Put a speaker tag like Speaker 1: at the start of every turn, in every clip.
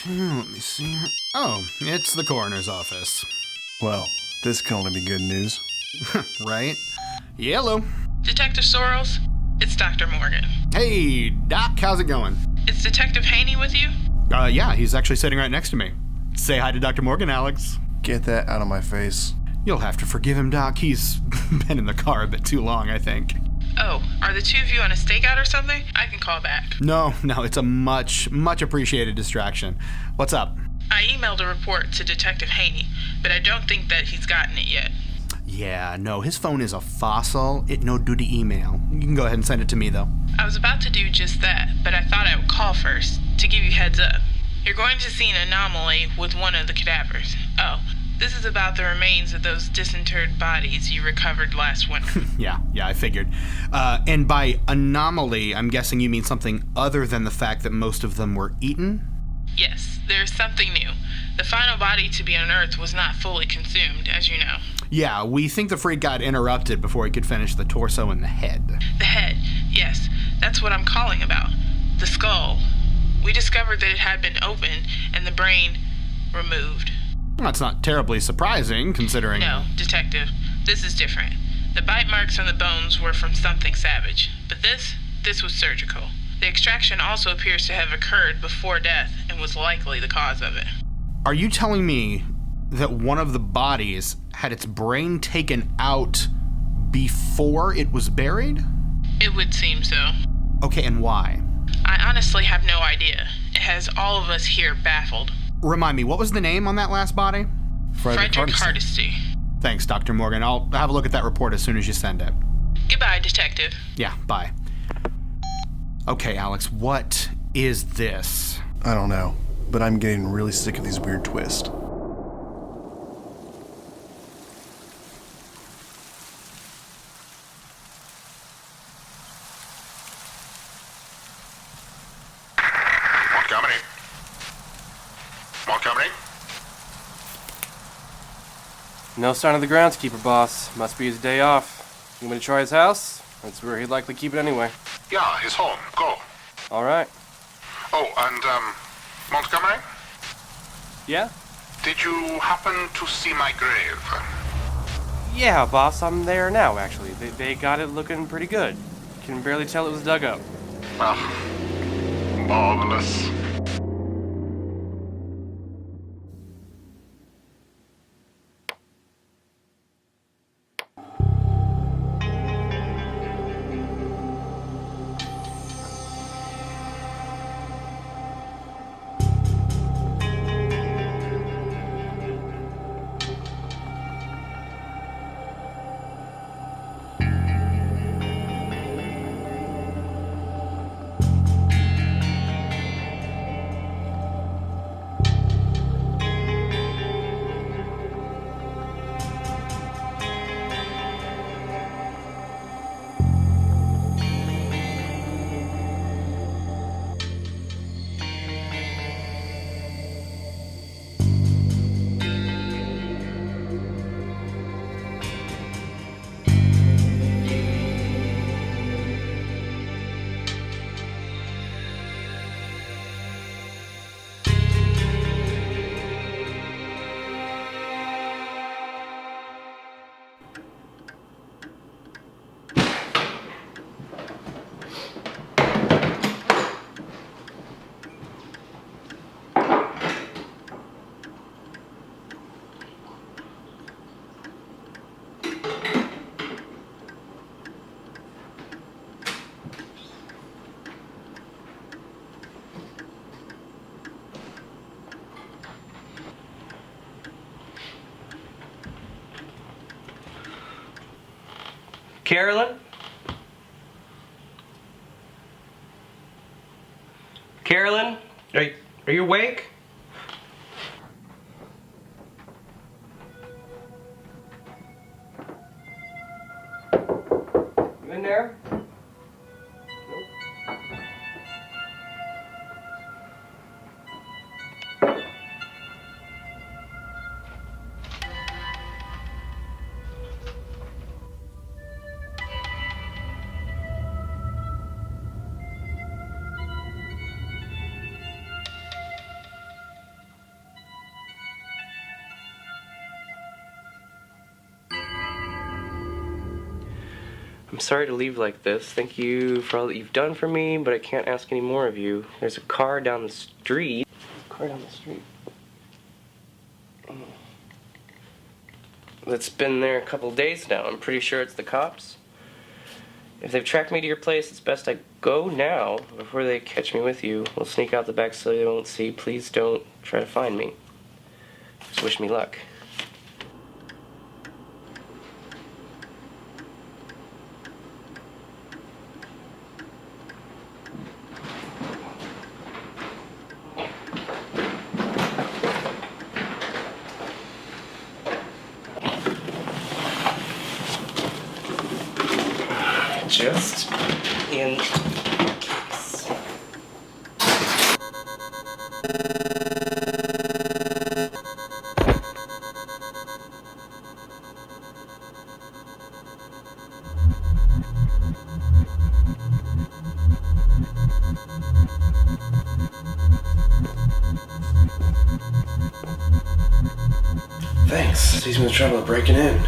Speaker 1: Let me see. Oh, it's the coroner's office.
Speaker 2: Well, this can only be good news.
Speaker 1: Right? Yellow.
Speaker 3: Detective Sorrells, it's Dr. Morgan.
Speaker 1: Hey, Doc, how's it going?
Speaker 3: Is Detective Haney with you?
Speaker 1: Yeah, he's actually sitting right next to me. Say hi to Dr. Morgan, Alex.
Speaker 2: Get that out of my face.
Speaker 1: You'll have to forgive him, Doc. He's been in the car a bit too long, I think.
Speaker 3: Oh, are the two of you on a stakeout or something? I can call back.
Speaker 1: No, it's a much appreciated distraction. What's up?
Speaker 3: I emailed a report to Detective Haney, but I don't think that he's gotten it yet.
Speaker 1: Yeah, no, his phone is a fossil. It no do to email. You can go ahead and send it to me, though.
Speaker 3: I was about to do just that, but I thought I would call first, to give you heads up. You're going to see an anomaly with one of the cadavers. Oh, this is about the remains of those disinterred bodies you recovered last winter.
Speaker 1: Yeah, I figured. And by anomaly, I'm guessing you mean something other than the fact that most of them were eaten?
Speaker 3: Yes, there's something new. The final body to be unearthed was not fully consumed, as you know.
Speaker 1: Yeah, we think the freak got interrupted before he could finish the torso and the head.
Speaker 3: The head, yes, that's what I'm calling about. The skull. We discovered that it had been opened and the brain removed.
Speaker 1: That's not terribly surprising, considering...
Speaker 3: No, Detective, this is different. The bite marks on the bones were from something savage, but this was surgical. The extraction also appears to have occurred before death and was likely the cause of it.
Speaker 1: Are you telling me that one of the bodies had its brain taken out before it was buried?
Speaker 3: It would seem so.
Speaker 1: Okay, and why?
Speaker 3: I honestly have no idea. It has all of us here baffled.
Speaker 1: Remind me, what was the name on that last body?
Speaker 3: Frederick Hardesty.
Speaker 1: Thanks, Dr. Morgan. I'll have a look at that report as soon as you send it.
Speaker 3: Goodbye, Detective.
Speaker 1: Yeah, bye. Okay, Alex, what is this?
Speaker 2: I don't know, but I'm getting really sick of these weird twists.
Speaker 4: Montgomery?
Speaker 5: No sign of the groundskeeper, boss. Must be his day off. You want me to try his house? That's where he'd likely keep it anyway.
Speaker 4: Yeah, he's home. Go.
Speaker 5: All right.
Speaker 4: Oh, and, Montgomery?
Speaker 5: Yeah?
Speaker 4: Did you happen to see my grave?
Speaker 5: Yeah, boss, I'm there now, actually. They got it looking pretty good. Can barely tell it was dug up.
Speaker 4: Ah, marvelous.
Speaker 6: Carolyn? Carolyn? Are you awake? You in there? I'm sorry to leave like this. Thank you for all that you've done for me, but I can't ask any more of you. There's a car down the street. That's been there a couple days now. I'm pretty sure it's the cops. If they've tracked me to your place, it's best I go now before they catch me with you. We'll sneak out the back so they won't see. Please don't try to find me. Just wish me luck. Just in case.
Speaker 5: Thanks. Saves me the trouble of breaking in.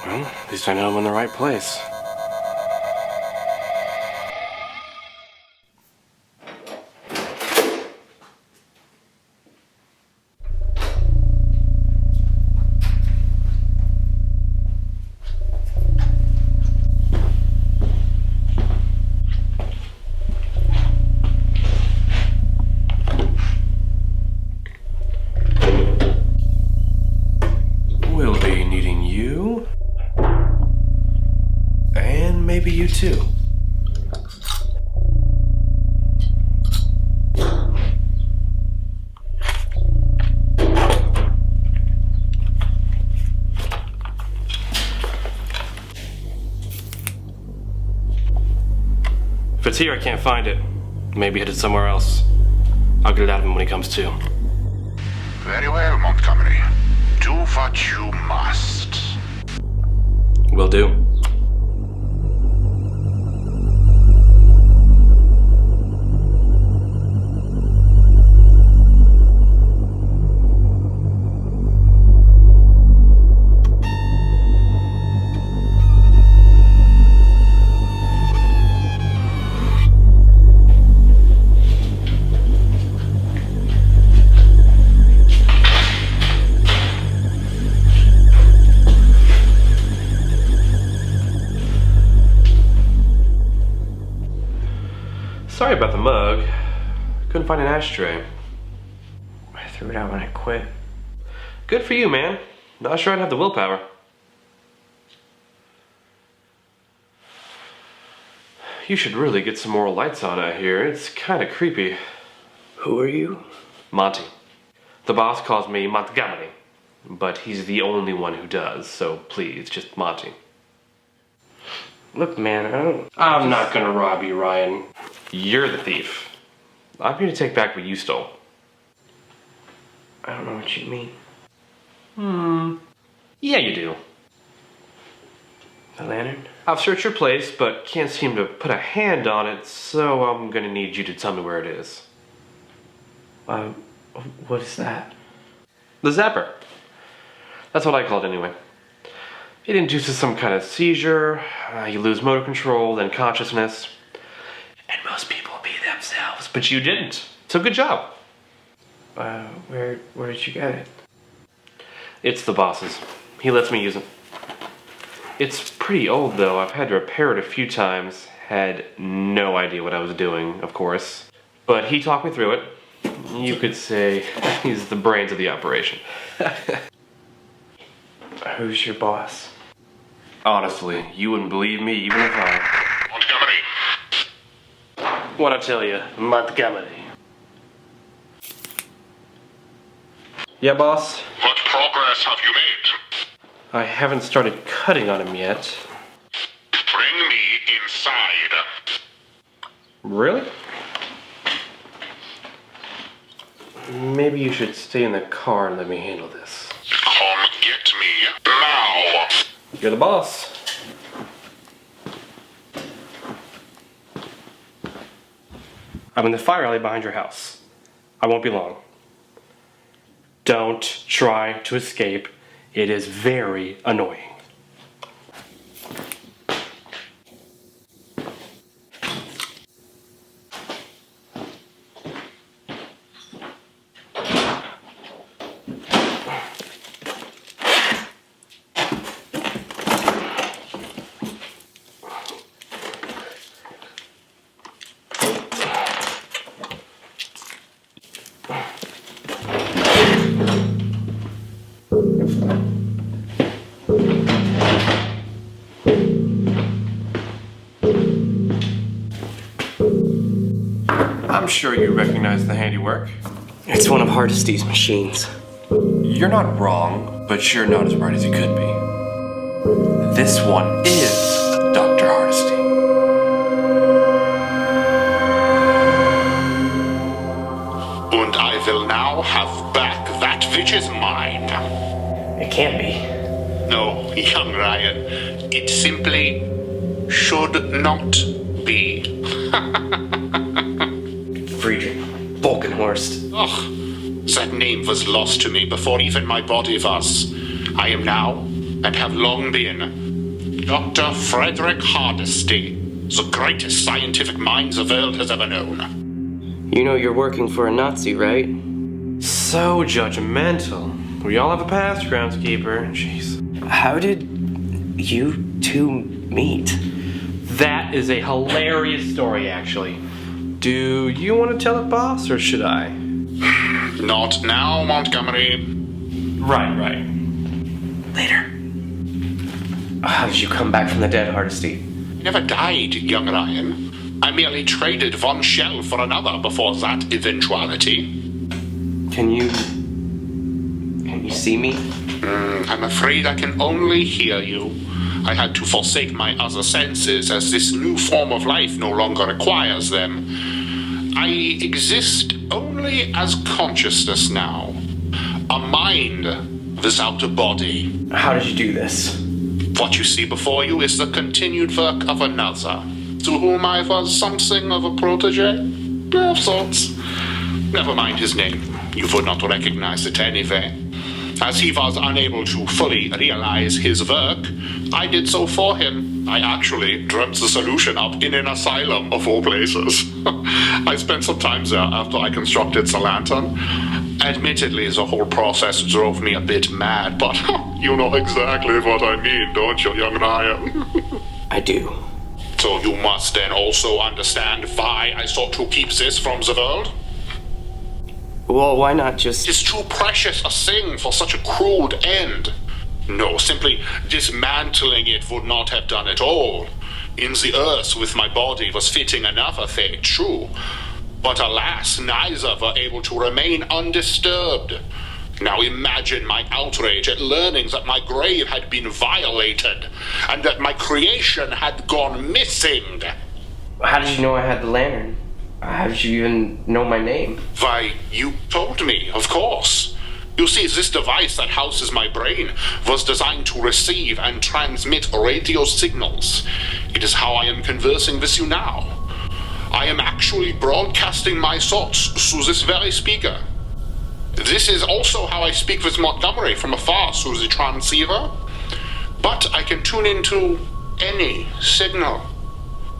Speaker 5: Well, at least I know I'm in the right place. We'll be needing you. And maybe you too. If it's here, I can't find it. Maybe headed somewhere else. I'll get it out of him when he comes to.
Speaker 4: Very well, Montgomery. Do what you must.
Speaker 5: Will do. Sorry about the mug. Couldn't find an ashtray.
Speaker 6: I threw it out when I quit.
Speaker 5: Good for you, man. Not sure I'd have the willpower. You should really get some more lights on out here. It's kind of creepy.
Speaker 6: Who are you?
Speaker 5: Monty. The boss calls me Montgomery, but he's the only one who does, so please, just Monty.
Speaker 6: Look, man,
Speaker 5: I'm not gonna rob you, Ryan. You're the thief. I'm here to take back what you stole.
Speaker 6: I don't know what you mean.
Speaker 5: Yeah, you do.
Speaker 6: The lantern?
Speaker 5: I've searched your place, but can't seem to put a hand on it, so I'm gonna need you to tell me where it is.
Speaker 6: What is that?
Speaker 5: The zapper. That's what I call it anyway. It induces some kind of seizure, you lose motor control, then consciousness. And most people be themselves, but you didn't. So good job.
Speaker 6: Where did you get it?
Speaker 5: It's the boss's. He lets me use it. It's pretty old though. I've had to repair it a few times. Had no idea what I was doing, of course. But he talked me through it. You could say he's the brains of the operation.
Speaker 6: Who's your boss?
Speaker 5: Honestly, you wouldn't believe me even if I...
Speaker 4: Montgomery,
Speaker 5: What I tell you, Montgomery. Yeah, boss?
Speaker 4: what progress have you made?
Speaker 5: I haven't started cutting on him yet.
Speaker 4: Bring me inside.
Speaker 5: Really? Maybe you should stay in the car and let me handle this.
Speaker 4: Come get me now.
Speaker 5: You're the boss. I'm in the fire alley behind your house. I won't be long. Don't try to escape. It is very annoying. I'm sure you recognize the handiwork.
Speaker 6: It's one of Hardesty's machines.
Speaker 5: You're not wrong, but you're not as bright as you could be. This one is Dr. Hardesty.
Speaker 4: And I will now have back that which is mine.
Speaker 6: It can't be.
Speaker 4: No, young Ryan, it simply should not be.
Speaker 6: Friedrich Volkenhorst.
Speaker 4: Ugh, that name was lost to me before even my body was. I am now, and have long been, Dr. Frederick Hardesty, the greatest scientific mind the world has ever known.
Speaker 6: You know you're working for a Nazi, right?
Speaker 5: So judgmental. We all have a past, groundskeeper. Jeez.
Speaker 6: How did you two meet?
Speaker 5: That is a hilarious story, actually. Do you want to tell it, boss, or should I?
Speaker 4: Not now, Montgomery.
Speaker 5: Right.
Speaker 6: Later. How did you come back from the dead, Hardesty?
Speaker 4: I never died, young Ryan. I merely traded one shell for another before that eventuality.
Speaker 6: Can you see me?
Speaker 4: I'm afraid I can only hear you. I had to forsake my other senses as this new form of life no longer requires them. I exist only as consciousness now. A mind without a body.
Speaker 6: How did you do this?
Speaker 4: What you see before you is the continued work of another, to whom I was something of a protege, of sorts. Never mind his name. You would not recognize it anyway. As he was unable to fully realize his work, I did so for him. I actually dreamt the solution up in an asylum, of all places. I spent some time there after I constructed the lantern. Admittedly, the whole process drove me a bit mad, but you know exactly what I mean, don't you, young Ryan?
Speaker 6: I do.
Speaker 4: So you must then also understand why I sought to keep this from the world?
Speaker 6: Well, why not just...
Speaker 4: It is too precious a thing for such a crude end. No, simply dismantling it would not have done it all. In the earth with my body was fitting another fate, true. But alas, neither were able to remain undisturbed. Now imagine my outrage at learning that my grave had been violated, and that my creation had gone missing.
Speaker 6: How did you know I had the lantern? How did you even know my name?
Speaker 4: Why, you told me, of course. You see, this device that houses my brain was designed to receive and transmit radio signals. It is how I am conversing with you now. I am actually broadcasting my thoughts through this very speaker. This is also how I speak with Montgomery from afar through the transceiver. But I can tune into any signal,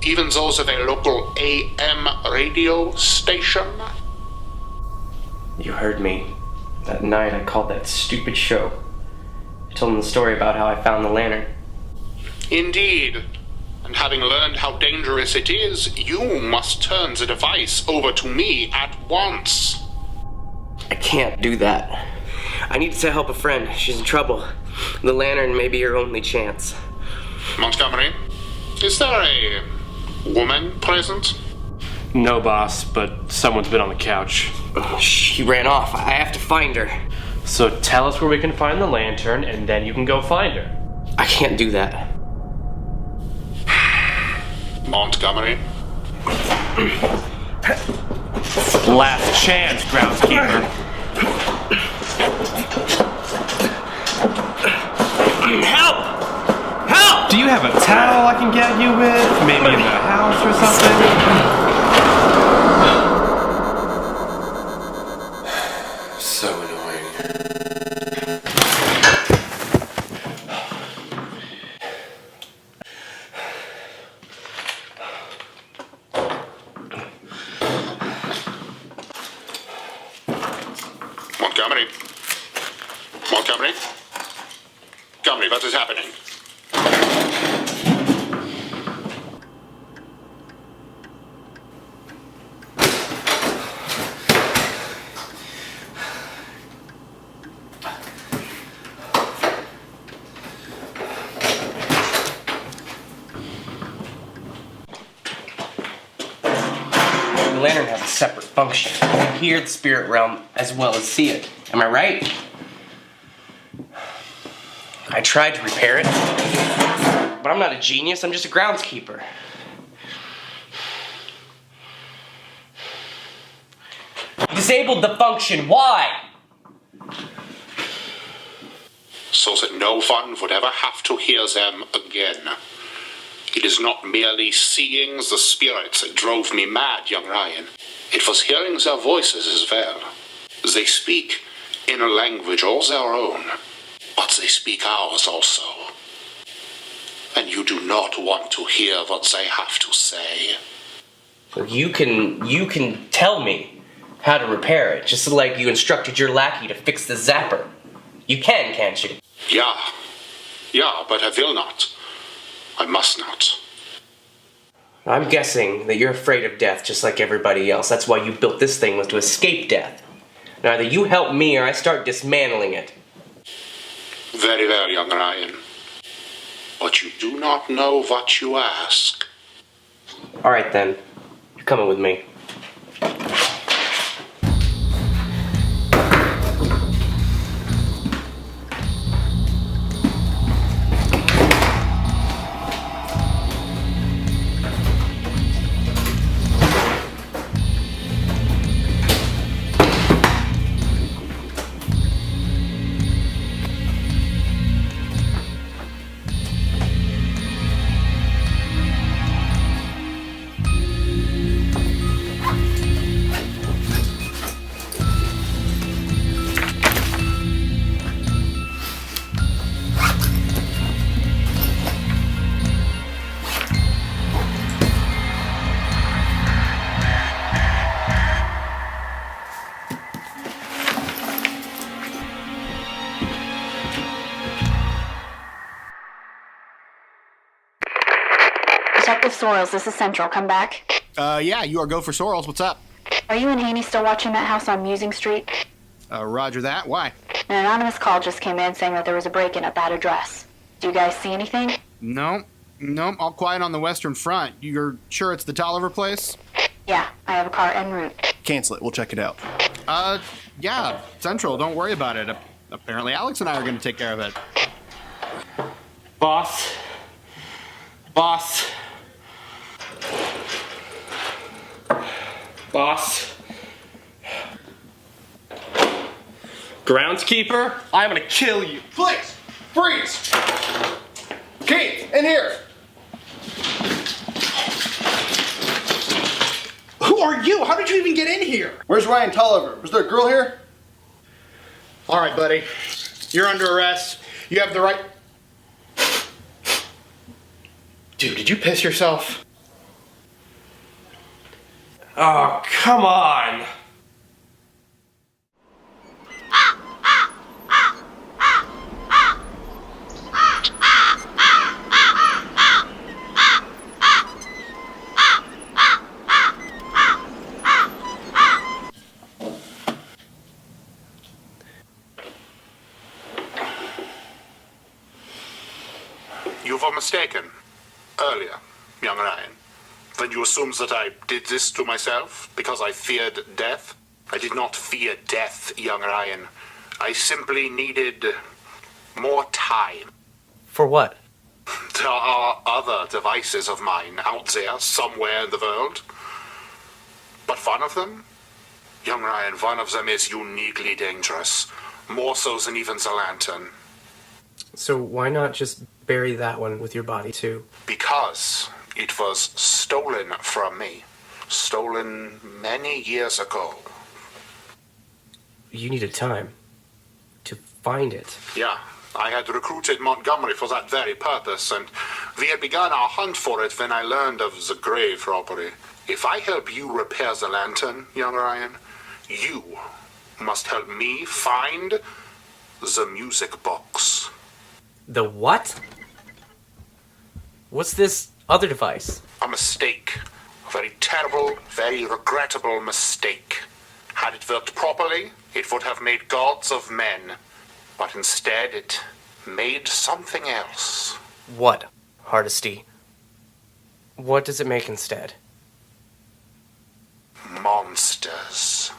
Speaker 4: even those of a local AM radio station.
Speaker 6: You heard me. That night I called that stupid show. I told them the story about how I found the lantern.
Speaker 4: Indeed. And having learned how dangerous it is, you must turn the device over to me at once.
Speaker 6: I can't do that. I need to help a friend. She's in trouble. The lantern may be her only chance.
Speaker 4: Montgomery, is there a woman present?
Speaker 5: No, boss, but someone's been on the couch.
Speaker 6: She ran off. I have to find her.
Speaker 5: So tell us where we can find the lantern, and then you can go find her.
Speaker 6: I can't do that.
Speaker 4: Montgomery?
Speaker 5: Last chance, groundskeeper.
Speaker 6: Help! Help!
Speaker 5: Do you have a towel I can get you with? Maybe in the house or something?
Speaker 2: So annoying.
Speaker 4: Montgomery? Montgomery? Montgomery, what is happening?
Speaker 6: The lantern has a separate function. You can hear the spirit realm as well as see it. Am I right? I tried to repair it, but I'm not a genius. I'm just a groundskeeper. You disabled the function. Why?
Speaker 4: So that no one would ever have to hear them again. It is not merely seeing the spirits that drove me mad, young Ryan. It was hearing their voices as well. They speak in a language all their own, but they speak ours also. And you do not want to hear what they have to say.
Speaker 6: You can tell me how to repair it, just like you instructed your lackey to fix the zapper. You can, can't you?
Speaker 4: Yeah, but I will not. I must not.
Speaker 6: I'm guessing that you're afraid of death just like everybody else. That's why you built this thing, was to escape death. Now either you help me or I start dismantling it.
Speaker 4: Very well, young Ryan. But you do not know what you ask.
Speaker 6: Alright then. You're coming with me.
Speaker 7: Detective Sorrells, this is Central. Come back.
Speaker 1: Yeah, you are go for Sorrells. What's up?
Speaker 7: Are you and Haney still watching that house on Musing Street?
Speaker 1: Roger that. Why?
Speaker 7: An anonymous call just came in saying that there was a break-in at that address. Do you guys see anything?
Speaker 1: No, all quiet on the Western Front. You're sure it's the Tolliver place?
Speaker 7: Yeah, I have a car en route.
Speaker 2: Cancel it. We'll check it out.
Speaker 1: Yeah, Central, don't worry about it. Apparently Alex and I are going to take care of it.
Speaker 5: Boss.
Speaker 6: Groundskeeper, I'm gonna kill you.
Speaker 8: Please, freeze! Keith, in here!
Speaker 1: Who are you? How did you even get in here?
Speaker 8: Where's Ryan Tolliver? Was there a girl here?
Speaker 1: All right, buddy. You're under arrest. You have the right... Dude, did you piss yourself?
Speaker 6: Oh, come on!
Speaker 4: You were mistaken. Earlier, young Ryan. Then you assumed that I did this to myself because I feared death? I did not fear death, young Ryan. I simply needed more time.
Speaker 6: For what?
Speaker 4: There are other devices of mine out there somewhere in the world. But one of them, young Ryan, one of them is uniquely dangerous. More so than even the lantern.
Speaker 6: So why not just bury that one with your body too?
Speaker 4: Because it was stolen from me. Stolen many years ago.
Speaker 6: You needed time to find it.
Speaker 4: Yeah, I had recruited Montgomery for that very purpose, and we had begun our hunt for it when I learned of the grave robbery. If I help you repair the lantern, young Ryan, you must help me find the music box.
Speaker 6: The what? What's this other device?
Speaker 4: A mistake. A very terrible, very regrettable mistake. Had it worked properly, it would have made gods of men. But instead, it made something else.
Speaker 6: What, Hardesty? What does it make instead?
Speaker 4: Monsters.